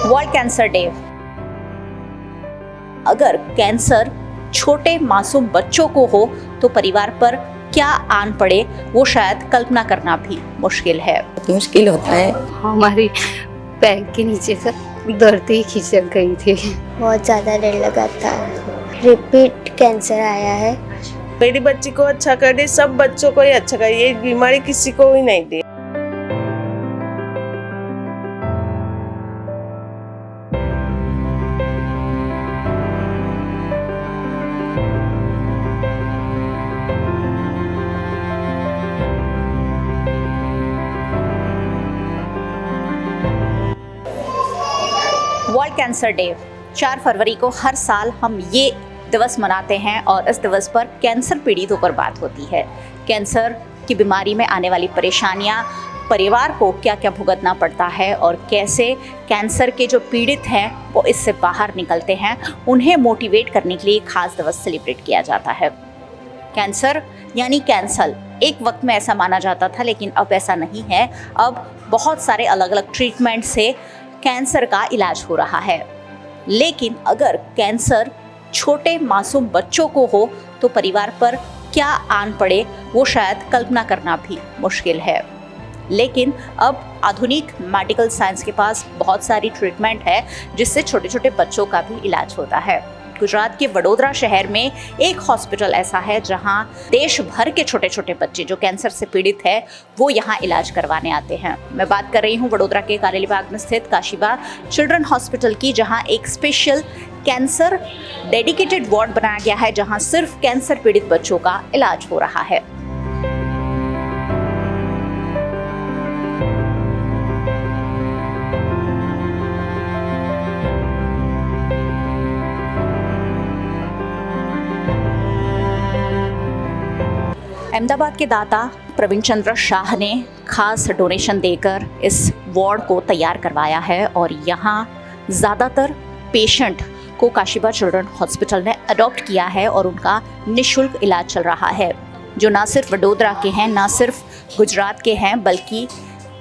World cancer day. अगर cancer छोटे मासूम बच्चों को हो तो परिवार पर क्या आन पड़े वो शायद कल्पना करना भी मुश्किल है। मुश्किल होता है। हमारी पैर के नीचे से दर्द ही खिंचक गई थी। बहुत ज़्यादा डर लगा था। रिपीट कैंसर आया है। मेरी बच्ची को अच्छा कर दे, सब बच्चों को ही अच्छा कर, ये बीमारी किसी को ही नहीं दे। वर्ल्ड कैंसर डे 4 फरवरी को हर साल हम ये दिवस मनाते हैं और इस दिवस पर कैंसर पीड़ितों पर बात होती है। कैंसर की बीमारी में आने वाली परेशानियां, परिवार को क्या क्या भुगतना पड़ता है और कैसे कैंसर के जो पीड़ित हैं वो इससे बाहर निकलते हैं, उन्हें मोटिवेट करने के लिए खास दिवस सेलिब्रेट किया जाता है। कैंसर यानी कैंसल एक वक्त में ऐसा माना जाता था, लेकिन अब ऐसा नहीं है। अब बहुत सारे अलग अलग ट्रीटमेंट से कैंसर का इलाज हो रहा है। लेकिन अगर कैंसर छोटे मासूम बच्चों को हो तो परिवार पर क्या आन पड़े वो शायद कल्पना करना भी मुश्किल है। लेकिन अब आधुनिक मेडिकल साइंस के पास बहुत सारी ट्रीटमेंट है जिससे छोटे छोटे बच्चों का भी इलाज होता है। गुजरात के वडोदरा शहर में एक हॉस्पिटल ऐसा है जहां देश भर के छोटे छोटे बच्चे जो कैंसर से पीड़ित है वो यहां इलाज करवाने आते हैं। मैं बात कर रही हूं वडोदरा के कारेलीबाग में स्थित काशीबा चिल्ड्रन हॉस्पिटल की, जहां एक स्पेशल कैंसर डेडिकेटेड वार्ड बनाया गया है जहां सिर्फ कैंसर पीड़ित बच्चों का इलाज हो रहा है। अहमदाबाद के दाता प्रवीण चंद्र शाह ने खास डोनेशन देकर इस वार्ड को तैयार करवाया है और यहाँ ज़्यादातर पेशेंट को काशीबा चिल्ड्रन हॉस्पिटल ने अडॉप्ट किया है और उनका निःशुल्क इलाज चल रहा है, जो ना सिर्फ वडोदरा के हैं, ना सिर्फ गुजरात के हैं, बल्कि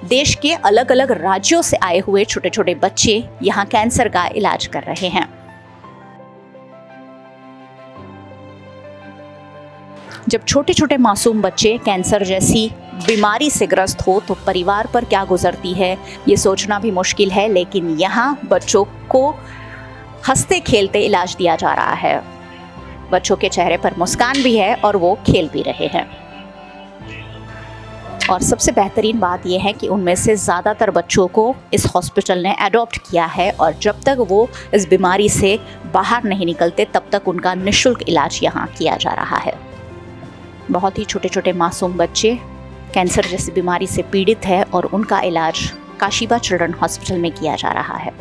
देश के अलग अलग राज्यों से आए हुए छोटे छोटे बच्चे यहाँ कैंसर का इलाज कर रहे हैं। जब छोटे छोटे मासूम बच्चे कैंसर जैसी बीमारी से ग्रस्त हो तो परिवार पर क्या गुजरती है ये सोचना भी मुश्किल है। लेकिन यहाँ बच्चों को हंसते खेलते इलाज दिया जा रहा है। बच्चों के चेहरे पर मुस्कान भी है और वो खेल भी रहे हैं। और सबसे बेहतरीन बात यह है कि उनमें से ज़्यादातर बच्चों को इस हॉस्पिटल ने अडॉप्ट किया है और जब तक वो इस बीमारी से बाहर नहीं निकलते तब तक उनका निःशुल्क इलाज यहाँ किया जा रहा है। बहुत ही छोटे छोटे मासूम बच्चे कैंसर जैसी बीमारी से पीड़ित है और उनका इलाज काशीबा चिल्ड्रन हॉस्पिटल में किया जा रहा है।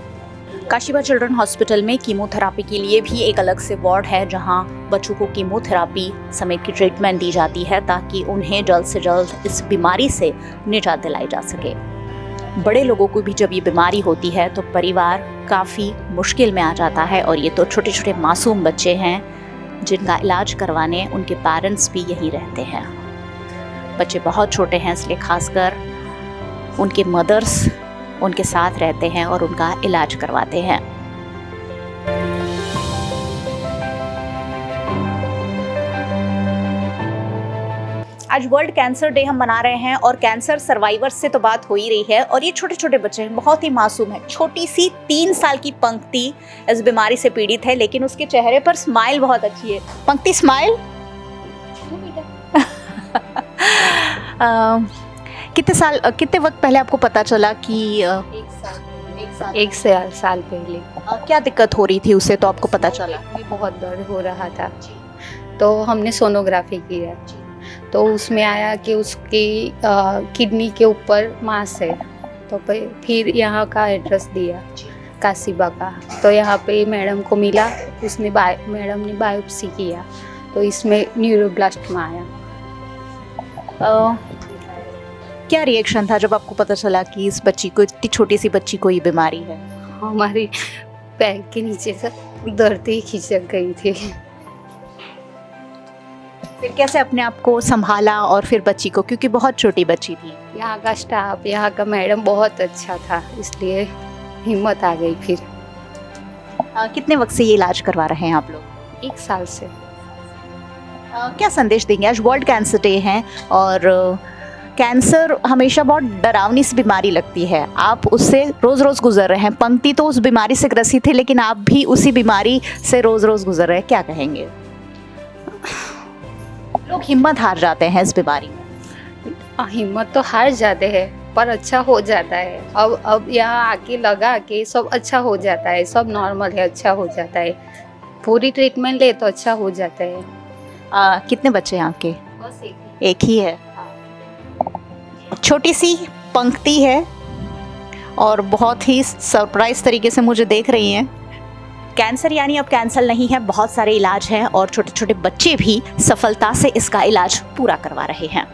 काशीबा चिल्ड्रन हॉस्पिटल में कीमोथेरापी के लिए भी एक अलग से वार्ड है जहां बच्चों को कीमोथेरापी समेत की ट्रीटमेंट दी जाती है ताकि उन्हें जल्द से जल्द इस बीमारी से निजात दिलाई जा सके। बड़े लोगों को भी जब ये बीमारी होती है तो परिवार काफ़ी मुश्किल में आ जाता है और ये तो छोटे छोटे मासूम बच्चे हैं जिनका इलाज करवाने उनके पेरेंट्स भी यहीं रहते हैं। बच्चे बहुत छोटे हैं इसलिए खासकर उनके मदर्स उनके साथ रहते हैं और उनका इलाज करवाते हैं। आज वर्ल्ड कैंसर डे हम मना रहे हैं और कैंसर सर्वाइवर्स से तो बात हो ही रही है और ये छोटे छोटे बच्चे हैं, बहुत ही मासूम है। छोटी सी 3 साल की पंक्ति इस बीमारी से पीड़ित है लेकिन उसके चेहरे पर स्माइल बहुत अच्छी है। पंक्ति स्माइल कितने वक्त पहले आपको पता चला कि एक साल पहले क्या दिक्कत हो रही थी उसे तो आपको पता चला? बहुत दर्द हो रहा था तो हमने सोनोग्राफी किया तो उसमें आया कि उसकी किडनी के ऊपर मांस है। तो फिर यहाँ का एड्रेस दिया काशीबा का, तो यहाँ पे मैडम को मिला, मैडम ने बायोप्सी किया तो इसमें न्यूरोब्लास्टमा आया। क्या रिएक्शन था जब आपको पता चला कि इस बच्ची को, इतनी छोटी सी बच्ची को ये बीमारी है? हमारी पैर के नीचे से दर्द ही खिंचक गई थी। फिर कैसे अपने आप को संभाला और फिर बच्ची को, क्योंकि बहुत छोटी बच्ची थी? यहाँ का स्टाफ, यहाँ का मैडम बहुत अच्छा था, इसलिए हिम्मत आ गई फिर। कितने वक्त से ये इलाज करवा रहे हैं आप लोग? 1 साल से। क्या संदेश देंगे? आज वर्ल्ड कैंसर डे है और कैंसर हमेशा बहुत डरावनी सी बीमारी लगती है। आप उससे रोज़ रोज़ गुजर रहे हैं। पंक्ति तो उस बीमारी से ग्रसित थे, लेकिन आप भी उसी बीमारी से रोज़ रोज़ गुजर रहे हैं। क्या कहेंगे? लोग हिम्मत हार जाते हैं इस बीमारी में। हिम्मत तो हार जाते हैं पर अच्छा हो जाता है। अब यहाँ आके लगा कि सब अच्छा हो जाता है, सब नॉर्मल है, अच्छा हो जाता है। पूरी ट्रीटमेंट ले तो अच्छा हो जाता है। कितने बच्चे हैं आपके? बस एक ही है। छोटी सी पंक्ति है और बहुत ही सरप्राइज तरीके से मुझे देख रही हैं। कैंसर यानी अब कैंसर नहीं है, बहुत सारे इलाज हैं और छोटे छोटे बच्चे भी सफलता से इसका इलाज पूरा करवा रहे हैं।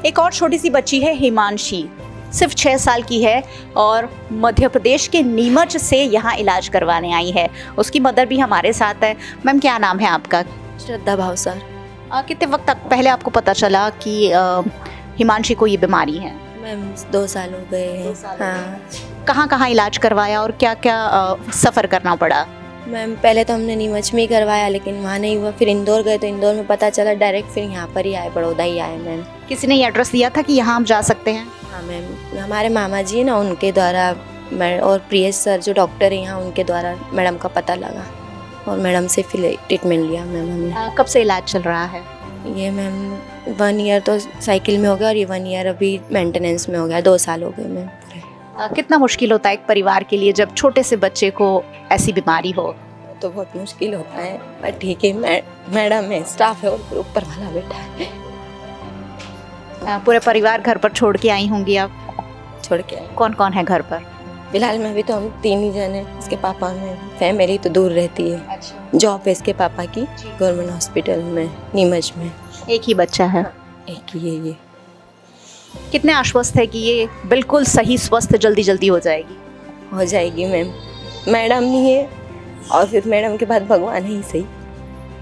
एक और छोटी सी बच्ची है हिमांशी, सिर्फ 6 साल की है और मध्य प्रदेश के नीमच से यहाँ इलाज करवाने आई है। उसकी मदर भी हमारे साथ है। मैम, क्या नाम है आपका? श्रद्धा भावसार। कितने वक्त तक पहले आपको पता चला कि हिमांशी को ये बीमारी है? मैम 2 साल हो गए हैं। हाँ कहाँ कहाँ इलाज करवाया और क्या क्या सफ़र करना पड़ा? मैम, पहले तो हमने नीमच में ही करवाया, लेकिन वहाँ नहीं हुआ। फिर इंदौर गए तो इंदौर में पता चला, डायरेक्ट फिर यहाँ पर ही आए, बड़ौदा ही आए मैम। किसी ने ये एड्रेस दिया था कि यहाँ आप जा सकते हैं? हाँ मैम, हमारे मामा जी है ना, उनके द्वारा और प्रियेश सर जो डॉक्टर हैं यहाँ, उनके द्वारा मैडम का पता लगा और मैडम से फिर ट्रीटमेंट लिया मैम हमने। कब से इलाज चल रहा है? ये मैम 1 ईयर तो साइकिल में हो गया और ये 1 ईयर अभी मेंटेनेंस में हो गया। 2 साल हो गए मैम पूरे। कितना मुश्किल होता है एक परिवार के लिए जब छोटे से बच्चे को ऐसी बीमारी हो? तो बहुत मुश्किल होता है, पर ठीक है। मैडम है, स्टाफ है और ऊपर वाला बैठा है। पूरे परिवार घर पर छोड़ के आई होंगी आप? छोड़ के आए। कौन कौन है घर पर? फिलहाल में अभी तो हम 3 ही जन हैं। इसके पापा में फैमिली तो दूर रहती है। अच्छा। जॉब है इसके पापा की गवर्नमेंट हॉस्पिटल में नीमच में। एक ही बच्चा है? एक ही है ये। कितने आश्वस्त है कि ये बिल्कुल सही स्वस्थ जल्दी जल्दी हो जाएगी? हो जाएगी मैम। मैडम नहीं है और फिर मैडम के बाद भगवान ही सही,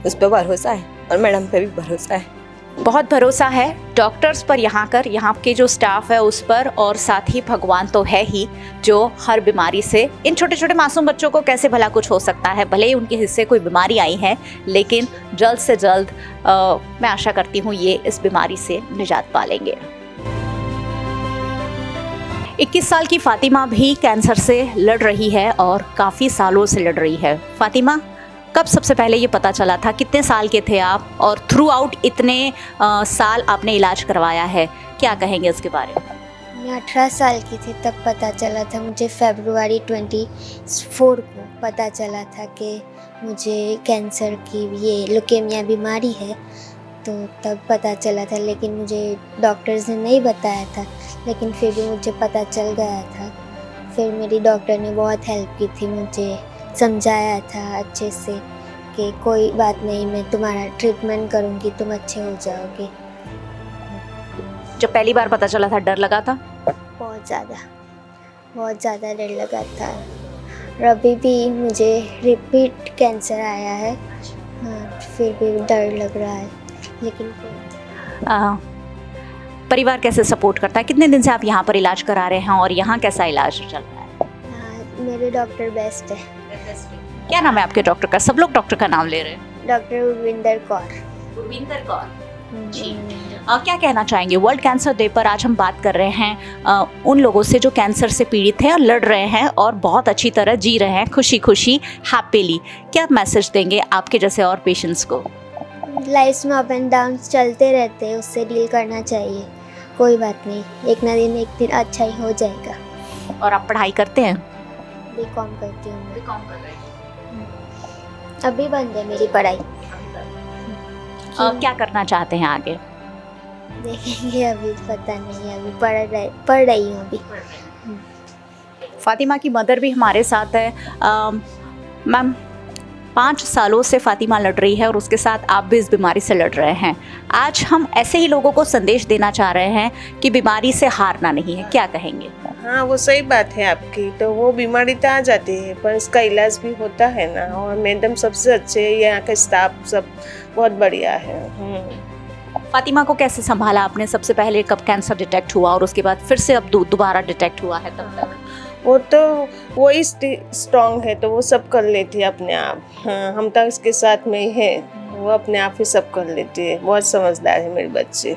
उस पर भरोसा है और मैडम पे भी भरोसा है। बहुत भरोसा है डॉक्टर्स पर, यहाँ के जो स्टाफ है उस पर, और साथ ही भगवान तो है ही जो हर बीमारी से इन छोटे छोटे मासूम बच्चों को कैसे भला कुछ हो सकता है। भले ही उनके हिस्से कोई बीमारी आई है, लेकिन जल्द से जल्द मैं आशा करती हूँ ये इस बीमारी से निजात पा लेंगे। 21 साल की फातिमा भी कैंसर से लड़ रही है और काफ़ी सालों से लड़ रही है। फातिमा, कब सबसे पहले ये पता चला था? कितने साल के थे आप और थ्रू आउट इतने साल आपने इलाज करवाया है, क्या कहेंगे इसके बारे में? मैं 18 साल की थी तब पता चला था मुझे। फरवरी 24 को पता चला था कि मुझे कैंसर की ये ल्यूकेमिया बीमारी है, तो तब पता चला था। लेकिन मुझे डॉक्टर्स ने नहीं बताया था, लेकिन फिर भी मुझे पता चल गया था। फिर मेरी डॉक्टर ने बहुत हेल्प की थी, मुझे समझाया था अच्छे से कि कोई बात नहीं, मैं तुम्हारा ट्रीटमेंट करूँगी, तुम अच्छे हो जाओगे। जब पहली बार पता चला था डर लगा था? बहुत ज़्यादा डर लगा था। और अभी भी मुझे रिपीट कैंसर आया है। हाँ, फिर भी डर लग रहा है, लेकिन परिवार कैसे सपोर्ट करता है? कितने दिन से आप यहाँ पर इलाज करा रहे हैं और यहाँ कैसा इलाज चल रहा है? हाँ, मेरे डॉक्टर बेस्ट है। क्या नाम है आपके डॉक्टर का? सब लोग डॉक्टर का नाम ले रहे हैं। डॉक्टर उर्विंदर कौर। उर्विंदर कौर जी। क्या कहना चाहेंगे? वर्ल्ड कैंसर डे पर आज हम बात कर रहे हैं उन लोगों से जो कैंसर से पीड़ित हैं और लड़ रहे हैं और बहुत अच्छी तरह जी रहे हैं, खुशी खुशी, हैप्पीली। क्या मैसेज देंगे आपके जैसे और पेशेंट्स को? लाइफ में अप एंड डाउन चलते रहते हैं, उससे डील करना चाहिए। कोई बात नहीं, एक ना दिन एक दिन अच्छा ही हो जाएगा। और आप पढ़ाई करते हैं? बीकॉम करती हूँ मैं। अभी बंद है मेरी पढ़ाई। क्या करना चाहते हैं आगे? देखेंगे, अभी पता नहीं, अभी पढ़ रही हूँ अभी। फातिमा की मदर भी हमारे साथ है। मैम, 5 सालों से फातिमा लड़ रही है और उसके साथ आप भी इस बीमारी से लड़ रहे हैं। आज हम ऐसे ही लोगों को संदेश देना चाह रहे हैं कि बीमारी से हारना नहीं है। क्या कहेंगे? हाँ वो सही बात है आपकी, तो वो बीमारी तो आ जाती है पर इसका इलाज भी होता है ना। और मैडम सबसे अच्छे है, यहाँ का स्टाफ सब बहुत बढ़िया है। फातिमा को कैसे संभाला आपने? सबसे पहले कब कैंसर डिटेक्ट हुआ और उसके बाद फिर से अब दोबारा डिटेक्ट हुआ है तब तक? वो तो वही स्ट्रांग है तो वो सब कर लेती है अपने आप। हाँ हम तो इसके साथ में ही है, वो अपने आप ही सब कर लेती है। बहुत समझदार है मेरे बच्चे।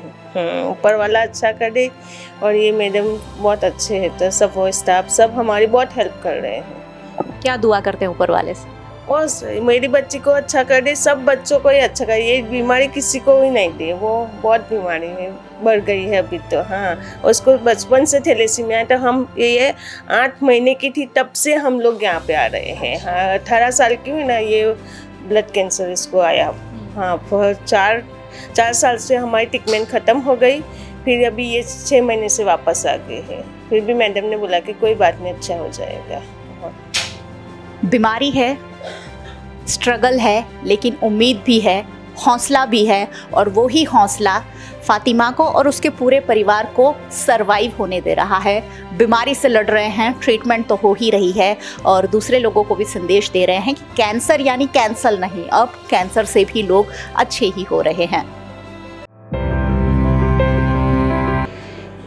ऊपर वाला अच्छा करे और ये मैडम बहुत अच्छे हैं, तो सब वो स्टाफ सब हमारी बहुत हेल्प कर रहे हैं। क्या दुआ करते हैं ऊपर वाले से? और मेरी बच्ची को अच्छा कर दे, सब बच्चों को ही अच्छा करे। ये बीमारी किसी को भी नहीं दे, वो बहुत बीमारी है बढ़ गई है अभी तो। हाँ उसको बचपन से थैलेसीमिया है, तो हम ये 8 महीने की थी तब से हम लोग यहाँ पे आ रहे हैं। हाँ 18 साल की हुई ना, ये ब्लड कैंसर इसको आया। हाँ 4 साल से हमारी ट्रीटमेंट ख़त्म हो गई, फिर अभी ये 6 महीने से वापस आ गए हैं। फिर भी मैडम ने बोला कि कोई बात नहीं, अच्छा हो जाएगा। बीमारी है, स्ट्रगल है, लेकिन उम्मीद भी है, हौसला भी है, और वो ही हौसला फातिमा को और उसके पूरे परिवार को सरवाइव होने दे रहा है। बीमारी से लड़ रहे हैं, ट्रीटमेंट तो हो ही रही है, और दूसरे लोगों को भी संदेश दे रहे हैं कि कैंसर यानी कैंसल नहीं, अब कैंसर से भी लोग अच्छे ही हो रहे हैं।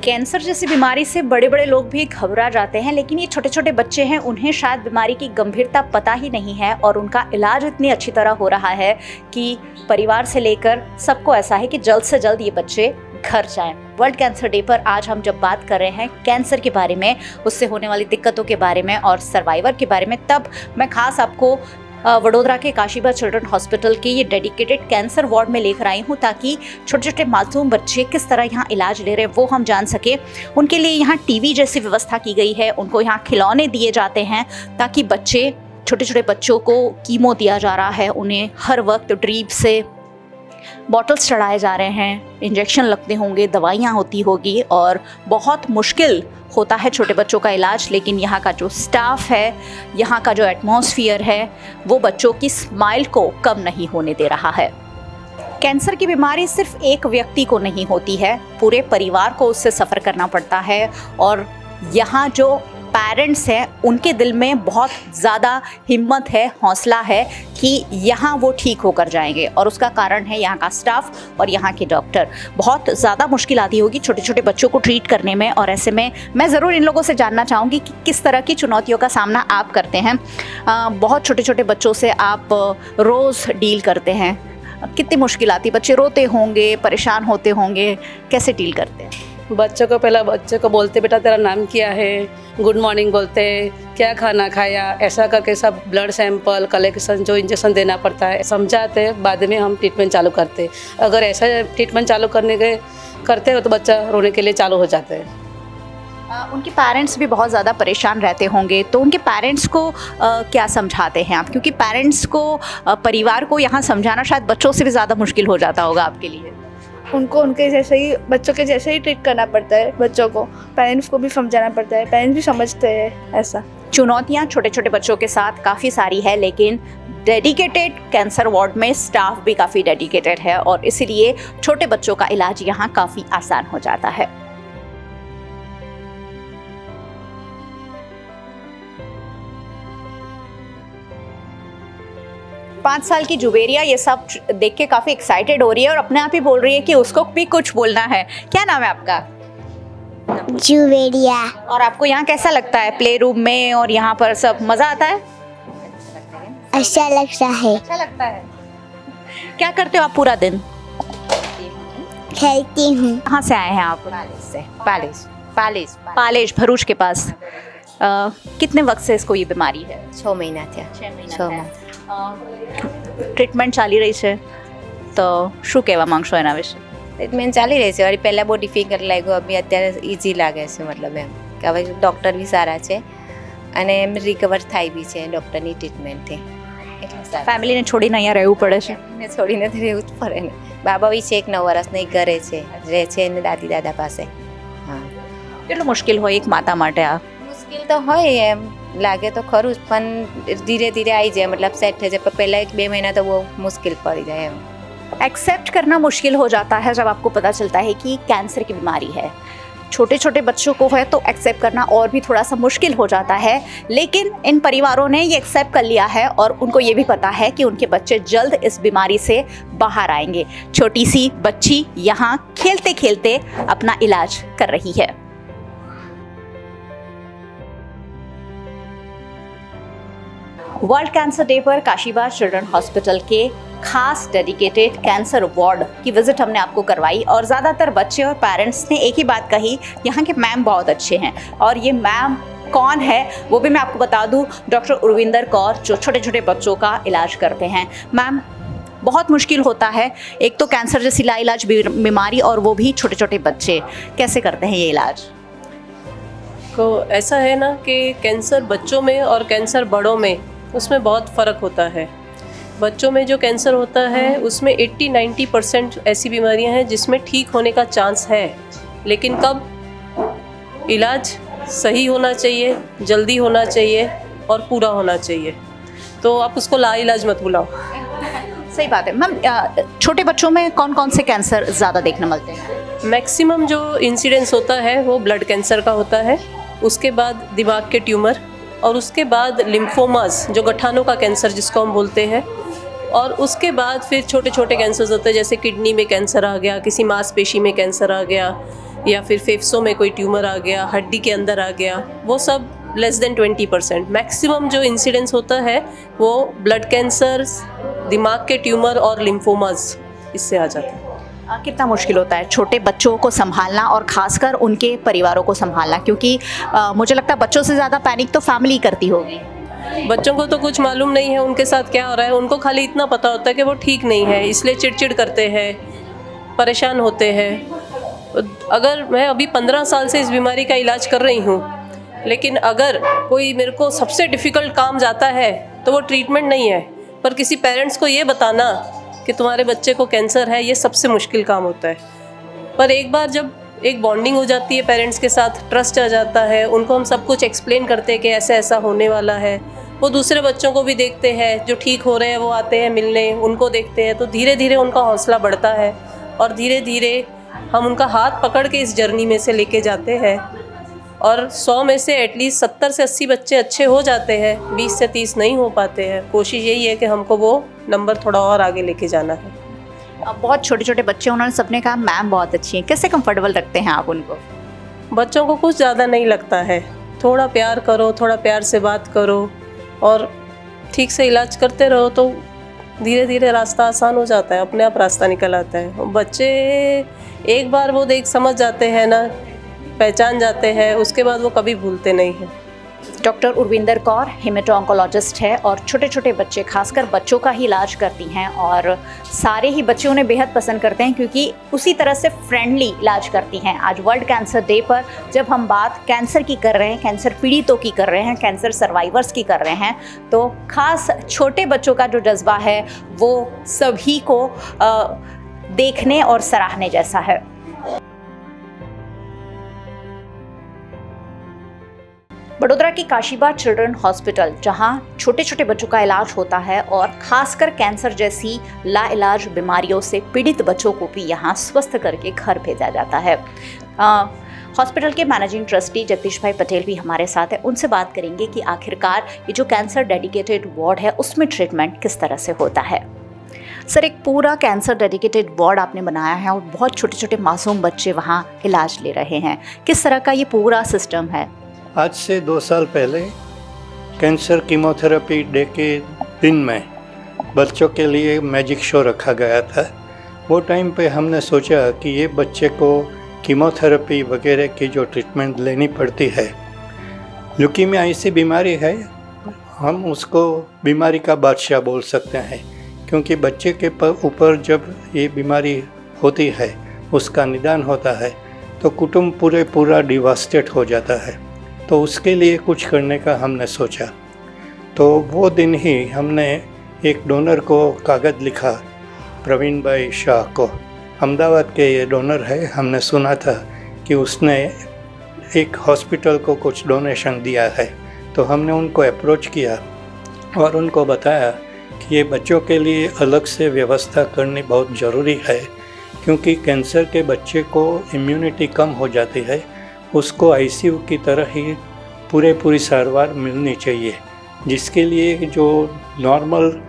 कैंसर जैसी बीमारी से बड़े बड़े लोग भी घबरा जाते हैं, लेकिन ये छोटे छोटे बच्चे हैं, उन्हें शायद बीमारी की गंभीरता पता ही नहीं है, और उनका इलाज इतनी अच्छी तरह हो रहा है कि परिवार से लेकर सबको ऐसा है कि जल्द से जल्द ये बच्चे घर जाएं। वर्ल्ड कैंसर डे पर आज हम जब बात कर रहे हैं कैंसर के बारे में, उससे होने वाली दिक्कतों के बारे में और सर्वाइवर के बारे में, तब मैं खास आपको वडोदरा के काशीबा चिल्ड्रन हॉस्पिटल के ये डेडिकेटेड कैंसर वार्ड में लेकर आई हूँ, ताकि छोटे छोटे मासूम बच्चे किस तरह यहाँ इलाज ले रहे हैं वो हम जान सके। उनके लिए यहाँ टीवी जैसी व्यवस्था की गई है, उनको यहाँ खिलौने दिए जाते हैं ताकि बच्चे, छोटे छोटे बच्चों को कीमो दिया जा रहा है, उन्हें हर वक्त ड्रीप से बॉटल्स चढ़ाए जा रहे हैं, इंजेक्शन लगते होंगे, दवाइयाँ होती होगी, और बहुत मुश्किल होता है छोटे बच्चों का इलाज। लेकिन यहाँ का जो स्टाफ है, यहाँ का जो एटमॉस्फेयर है, वो बच्चों की स्माइल को कम नहीं होने दे रहा है। कैंसर की बीमारी सिर्फ एक व्यक्ति को नहीं होती है, पूरे परिवार को उससे सफ़र करना पड़ता है, और यहाँ जो पेरेंट्स हैं उनके दिल में बहुत ज़्यादा हिम्मत है, हौसला है कि यहाँ वो ठीक होकर जाएंगे, और उसका कारण है यहाँ का स्टाफ और यहाँ के डॉक्टर। बहुत ज़्यादा मुश्किल आती होगी छोटे छोटे बच्चों को ट्रीट करने में, और ऐसे में मैं ज़रूर इन लोगों से जानना चाहूँगी कि किस तरह की चुनौतियों का सामना आप करते हैं। बहुत छोटे छोटे बच्चों से आप रोज़ डील करते हैं, कितनी मुश्किल आती? बच्चे रोते होंगे, परेशान होते होंगे, कैसे डील करते हैं? बच्चों को पहले बच्चे को बोलते बेटा तेरा नाम क्या है, गुड मॉर्निंग बोलते, क्या खाना खाया, ऐसा करके सब ब्लड सैंपल कलेक्शन, जो इंजेक्शन देना पड़ता है समझाते, बाद में हम ट्रीटमेंट चालू करते। अगर ऐसा ट्रीटमेंट चालू करते हो तो बच्चा रोने के लिए चालू हो जाते हैं। उनके पेरेंट्स भी बहुत ज़्यादा परेशान रहते होंगे, तो उनके पेरेंट्स को क्या समझाते हैं आप? क्योंकि पेरेंट्स को, परिवार को यहाँ समझाना शायद बच्चों से भी ज़्यादा मुश्किल हो जाता होगा आपके लिए। उनको उनके जैसे ही, बच्चों के जैसे ही ट्रीट करना पड़ता है बच्चों को, पेरेंट्स को भी समझाना पड़ता है, पेरेंट्स भी समझते हैं। ऐसा चुनौतियाँ छोटे छोटे बच्चों के साथ काफ़ी सारी है, लेकिन डेडिकेटेड कैंसर वार्ड में स्टाफ भी काफ़ी डेडिकेटेड है, और इसीलिए छोटे बच्चों का इलाज यहाँ काफ़ी आसान हो जाता है। पाँच साल की जुबेरिया ये सब देख के काफ़ी एक्साइटेड हो रही है और अपने आप ही बोल रही है कि उसको भी कुछ बोलना है। क्या नाम है आपका? जुबेरिया। और आपको यहाँ कैसा लगता है प्ले रूम में, और यहाँ पर सब मज़ा आता है? अच्छा लगता है। अच्छा लगता है। क्या करते हो आप पूरा दिन? खेलती हूँ। कहाँ से आए हैं आप? पालेज भरूच के पास। कितने वक्त से इसको ये बीमारी है? 6 महीना થયા। 6 મહિના ટ્રીટમેન્ટ ચાલી રહી છે, તો શું કહેવા માંગશો એના વિશે? ટ્રીટમેન્ટ ચાલી રહી છે, વળી પહેલાં બહુ ડિફિકલ્ટ લાગ્યું, અભી અત્યારે ઇઝી લાગે છે, મતલબ એમ કે હવે ડૉક્ટર બી સારા છે અને એમ રિકવર થાય બી છે ડૉક્ટરની ટ્રીટમેન્ટથી, એટલે સારું। ફેમિલીને છોડીને અહીંયા રહેવું પડે છે? ને છોડીને તો રહેવું જ પડે ને, બાબા બી છે 1 9 વર્ષની ઘરે છે, રહે છે એને દાદી દાદા પાસે। હા, કેટલું મુશ્કેલ હોય એક માતા માટે આ? મુશ્કેલ તો હોય, એમ લાગે તો ખરું જ, પણ ધીરે ધીરે આવી જાય, મતલબ સેટ થઈ જાય, પણ પહેલાં 1-2 મહિના તો બહુ મુશ્કેલ પડી જાય એમ। एक्सेप्ट करना मुश्किल हो जाता है जब आपको पता चलता है कि कैंसर की बीमारी है। छोटे छोटे बच्चों को है तो एक्सेप्ट करना और भी थोड़ा सा मुश्किल हो जाता है, लेकिन इन परिवारों ने ये एक्सेप्ट कर लिया है और उनको ये भी पता है कि उनके बच्चे जल्द इस बीमारी से बाहर आएंगे। छोटी सी बच्ची यहाँ खेलते खेलते अपना इलाज कर रही है। वर्ल्ड कैंसर डे पर काशीबाग चिल्ड्रन हॉस्पिटल के खास डेडिकेटेड कैंसर वार्ड की विजिट हमने आपको करवाई और ज़्यादातर बच्चे और पेरेंट्स ने एक ही बात कही, यहाँ के मैम बहुत अच्छे हैं। और ये मैम कौन है वो भी मैं आपको बता दूं, डॉक्टर उर्विंदर कौर, जो छोटे छोटे बच्चों का इलाज करते हैं। मैम, बहुत मुश्किल होता है, एक तो कैंसर जैसी लाइलाज बीमारी और वो भी छोटे छोटे बच्चे, कैसे करते हैं ये इलाज? तो ऐसा है ना कि कैंसर बच्चों में और कैंसर बड़ों में उसमें बहुत फ़र्क होता है। बच्चों में जो कैंसर होता है उसमें 80-90% ऐसी बीमारियां हैं जिसमें ठीक होने का चांस है, लेकिन कब? इलाज सही होना चाहिए, जल्दी होना चाहिए और पूरा होना चाहिए। तो आप उसको लाइलाज मत बुलाओ। सही बात है। मैम, छोटे बच्चों में कौन कौन से कैंसर ज़्यादा देखने मिलते हैं? मैक्सिमम जो इंसिडेंस होता है वो ब्लड कैंसर का होता है, उसके बाद दिमाग के ट्यूमर और उसके बाद लिम्फोमास, जो गठानों का कैंसर जिसको हम बोलते हैं, और उसके बाद फिर छोटे छोटे कैंसर्स होते हैं, जैसे किडनी में कैंसर आ गया, किसी मांसपेशी में कैंसर आ गया, या फिर फेफड़ों में कोई ट्यूमर आ गया, हड्डी के अंदर आ गया। वो सब लेस देन 20%। मैक्सिमम जो इंसिडेंस होता है वो ब्लड कैंसर, दिमाग के ट्यूमर और लिम्फोमास, इससे आ जाता है। कितना मुश्किल होता है छोटे बच्चों को संभालना और खासकर उनके परिवारों को संभालना, क्योंकि मुझे लगता है बच्चों से ज़्यादा पैनिक तो फैमिली करती होगी। बच्चों को तो कुछ मालूम नहीं है उनके साथ क्या हो रहा है, उनको खाली इतना पता होता है कि वो ठीक नहीं है, इसलिए चिड़चिड़ करते हैं, परेशान होते हैं। अगर मैं अभी 15 साल से इस बीमारी का इलाज कर रही हूँ, लेकिन अगर कोई मेरे को सबसे डिफ़िकल्ट काम जाता है तो वो ट्रीटमेंट नहीं है, पर किसी पेरेंट्स को ये बताना कि तुम्हारे बच्चे को कैंसर है, ये सबसे मुश्किल काम होता है। पर एक बार जब एक बॉन्डिंग हो जाती है पेरेंट्स के साथ, ट्रस्ट आ जाता है, उनको हम सब कुछ एक्सप्लेन करते हैं कि ऐसा ऐसा होने वाला है, वो दूसरे बच्चों को भी देखते हैं जो ठीक हो रहे हैं, वो आते हैं मिलने, उनको देखते हैं, तो धीरे धीरे उनका हौसला बढ़ता है और धीरे धीरे हम उनका हाथ पकड़ के इस जर्नी में से लेके जाते हैं। और 100 में से एटलीस्ट 70 से 80 बच्चे अच्छे हो जाते हैं, 20 से 30 नहीं हो पाते हैं। कोशिश यही है कि हमको वो नंबर थोड़ा और आगे लेके जाना है। अब बहुत छोटे छोटे बच्चे, उन्होंने सबने कहा मैम बहुत अच्छी हैं, कैसे कंफर्टेबल रखते हैं आप उनको? बच्चों को कुछ ज़्यादा नहीं लगता है, थोड़ा प्यार करो, थोड़ा प्यार से बात करो और ठीक से इलाज करते रहो तो धीरे धीरे रास्ता आसान हो जाता है, अपने आप रास्ता निकल आता है। बच्चे एक बार वो देख समझ जाते हैं ना, पहचान जाते हैं, उसके बाद वो कभी भूलते नहीं हैं। डॉक्टर उर्विंदर कौर हेमेटो ऑन्कोलॉजिस्ट है और छोटे छोटे बच्चे, खासकर बच्चों का ही इलाज करती हैं और सारे ही बच्चे उन्हें बेहद पसंद करते हैं क्योंकि उसी तरह से फ्रेंडली इलाज करती हैं। आज वर्ल्ड कैंसर डे पर जब हम बात कैंसर की कर रहे हैं, कैंसर पीड़ितों की कर रहे हैं, कैंसर सर्वाइवर्स की कर रहे हैं, तो खास छोटे बच्चों का जो जज्बा है वो सभी को देखने और सराहने जैसा है। बड़ोदरा की काशीबाग चिल्ड्रन हॉस्पिटल, जहां छोटे छोटे बच्चों का इलाज होता है और खासकर कैंसर जैसी लाइलाज बीमारियों से पीड़ित बच्चों को भी यहां स्वस्थ करके घर भेजा जाता है। हॉस्पिटल के मैनेजिंग ट्रस्टी जगदीश भाई पटेल भी हमारे साथ है, उनसे बात करेंगे कि आखिरकार ये जो कैंसर डेडिकेटेड वार्ड है उसमें ट्रीटमेंट किस तरह से होता है। सर, एक पूरा कैंसर डेडिकेटेड वार्ड आपने बनाया है और बहुत छोटे छोटे मासूम बच्चे वहाँ इलाज ले रहे हैं, किस तरह का ये पूरा सिस्टम है? आज से 2 साल पहले कैंसर कीमोथेरेपी डे के दिन में बच्चों के लिए मैजिक शो रखा गया था। वो टाइम पे हमने सोचा कि ये बच्चे को कीमोथेरेपी वगैरह की जो ट्रीटमेंट लेनी पड़ती है, ल्यूकीमिया ऐसी बीमारी है, हम उसको बीमारी का बादशाह बोल सकते हैं, क्योंकि बच्चे के ऊपर जब ये बीमारी होती है, उसका निदान होता है, तो कुटुंब पूरा डिवास्टेट हो जाता है। तो उसके लिए कुछ करने का हमने सोचा। तो वो दिन ही हमने एक डोनर को कागज़ लिखा, प्रवीण भाई शाह को, अहमदाबाद के ये डोनर है। हमने सुना था कि उसने एक हॉस्पिटल को कुछ डोनेशन दिया है, तो हमने उनको अप्रोच किया और उनको बताया कि ये बच्चों के लिए अलग से व्यवस्था करनी बहुत ज़रूरी है, क्योंकि कैंसर के बच्चे को इम्यूनिटी कम हो जाती है उसको आईसीयू की तरह ही पूरी सारवार मिलनी चाहिए, जिसके लिए जो नॉर्मल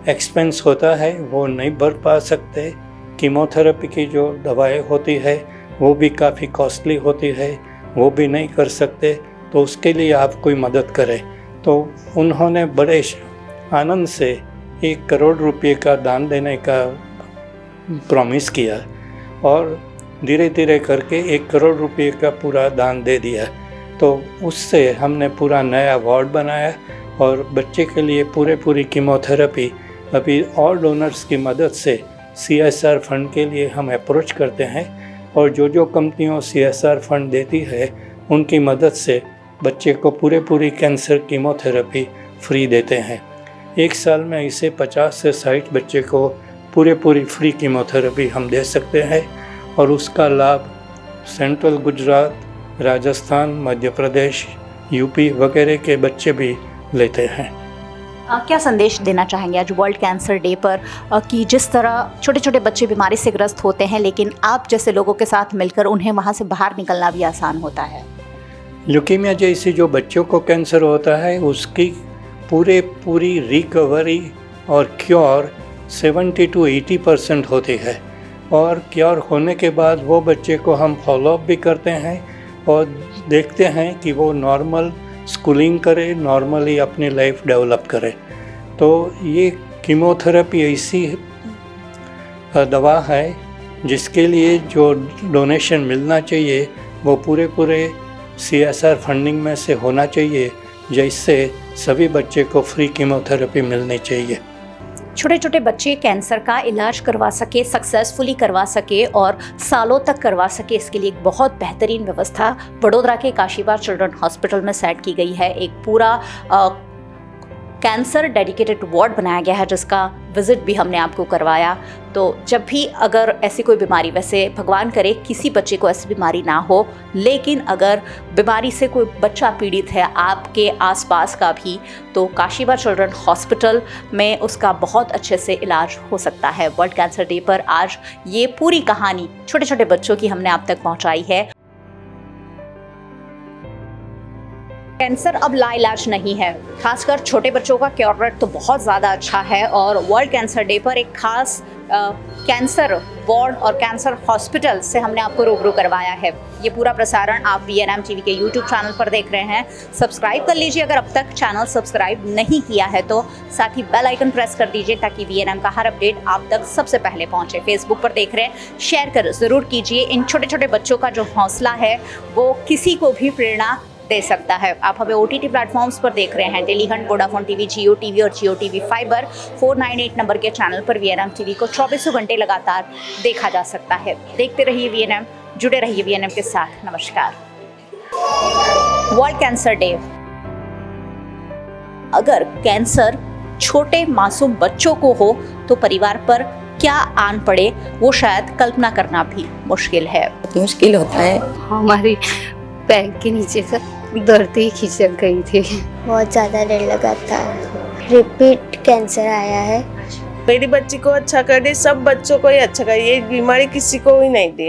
एक्सपेंस होता है वो नहीं भर पा सकते। कीमोथेरेपी की जो दवाएं होती है वो भी काफ़ी कॉस्टली होती है, वो भी नहीं कर सकते, तो उसके लिए आप कोई मदद करें। तो उन्होंने बड़े आनंद से 1 करोड़ रुपए का दान देने का प्रॉमिस किया और धीरे धीरे करके 1 करोड़ रुपए का पूरा दान दे दिया। तो उससे हमने पूरा नया वार्ड बनाया और बच्चे के लिए पूरी कीमोथेरेपी अभी और डोनर्स की मदद से CSR फंड के लिए हम अप्रोच करते हैं और जो कंपनियों CSR फंड देती है उनकी मदद से बच्चे को पूरी कैंसर कीमोथेरेपी फ्री देते हैं। 1 साल में इसे 50 से 60 बच्चे को पूरी फ्री कीमोथेरेपी हम दे सकते हैं और उसका लाभ सेंट्रल गुजरात, राजस्थान, मध्य प्रदेश, यूपी वगैरह के बच्चे भी लेते हैं। क्या संदेश देना चाहेंगे आज वर्ल्ड कैंसर डे पर कि जिस तरह छोटे छोटे बच्चे बीमारी से ग्रस्त होते हैं लेकिन आप जैसे लोगों के साथ मिलकर उन्हें वहाँ से बाहर निकलना भी आसान होता है। ल्यूकीमिया जैसी जो बच्चों को कैंसर होता है उसकी पूरी रिकवरी और क्योर 70 to 80% होती है और क्योर होने के बाद वो बच्चे को हम फॉलोअप भी करते हैं और देखते हैं कि वो नॉर्मल स्कूलिंग करे, नॉर्मली अपनी लाइफ डेवलप करे। तो ये कीमोथेरेपी ऐसी दवा है जिसके लिए जो डोनेशन मिलना चाहिए वो पूरे CSR फंडिंग में से होना चाहिए, जिससे सभी बच्चे को फ्री कीमोथेरेपी मिलनी चाहिए। छोटे छोटे बच्चे कैंसर का इलाज करवा सके, सक्सेसफुली करवा सके और सालों तक करवा सके, इसके लिए एक बहुत बेहतरीन व्यवस्था वडोदरा के काशीबार चिल्ड्रन हॉस्पिटल में सेट की गई है। एक पूरा कैंसर डेडिकेटेड वार्ड बनाया गया है जिसका विजिट भी हमने आपको करवाया। तो जब भी अगर ऐसी कोई बीमारी, वैसे भगवान करे किसी बच्चे को ऐसी बीमारी ना हो, लेकिन अगर बीमारी से कोई बच्चा पीड़ित है आपके आसपास का भी, तो काशीबार चिल्ड्रन हॉस्पिटल में उसका बहुत अच्छे से इलाज हो सकता है। वर्ल्ड कैंसर डे पर आज ये पूरी कहानी छोटे छोटे बच्चों की हमने आप तक पहुंचाई है। कैंसर अब लाइलाज नहीं है, खासकर छोटे बच्चों का क्योर रेट तो बहुत ज़्यादा अच्छा है और वर्ल्ड कैंसर डे पर एक खास कैंसर वार्ड और कैंसर हॉस्पिटल से हमने आपको रूबरू करवाया है। ये पूरा प्रसारण आप VNM TV के YouTube चैनल पर देख रहे हैं। सब्सक्राइब कर लीजिए अगर अब तक चैनल सब्सक्राइब नहीं किया है तो, साथ ही बेल आइकन प्रेस कर दीजिए ताकि VNM का हर अपडेट आप तक सबसे पहले पहुंचे। फेसबुक पर देख रहे हैं, शेयर कर ज़रूर कीजिए। इन छोटे छोटे बच्चों का जो हौसला है वो किसी को भी प्रेरणा दे सकता है। आप हमें OTT प्लेटफॉर्म्स पर देख रहे हैं, टेलीहंट, वोडाफोन TV, जियो TV और जियो TV फाइबर 498 नंबर के चैनल पर VNM TV को 24 घंटे लगातार देखा जा सकता है। देखते रहिए VNM, जुड़े रहिए VNM के साथ। नमस्कार। World cancer day. अगर कैंसर छोटे मासूम बच्चों को हो तो परिवार पर क्या आन पड़े वो शायद कल्पना करना भी मुश्किल है। मुश्किल होता है। हमारी पैर के नीचे से दर्द ही खिंचक गई थी। बहुत ज़्यादा डर लगा था। रिपीट कैंसर आया है। मेरी बच्ची को अच्छा कर दे, सब बच्चों को ही अच्छा कर, ये बीमारी किसी को भी नहीं दे।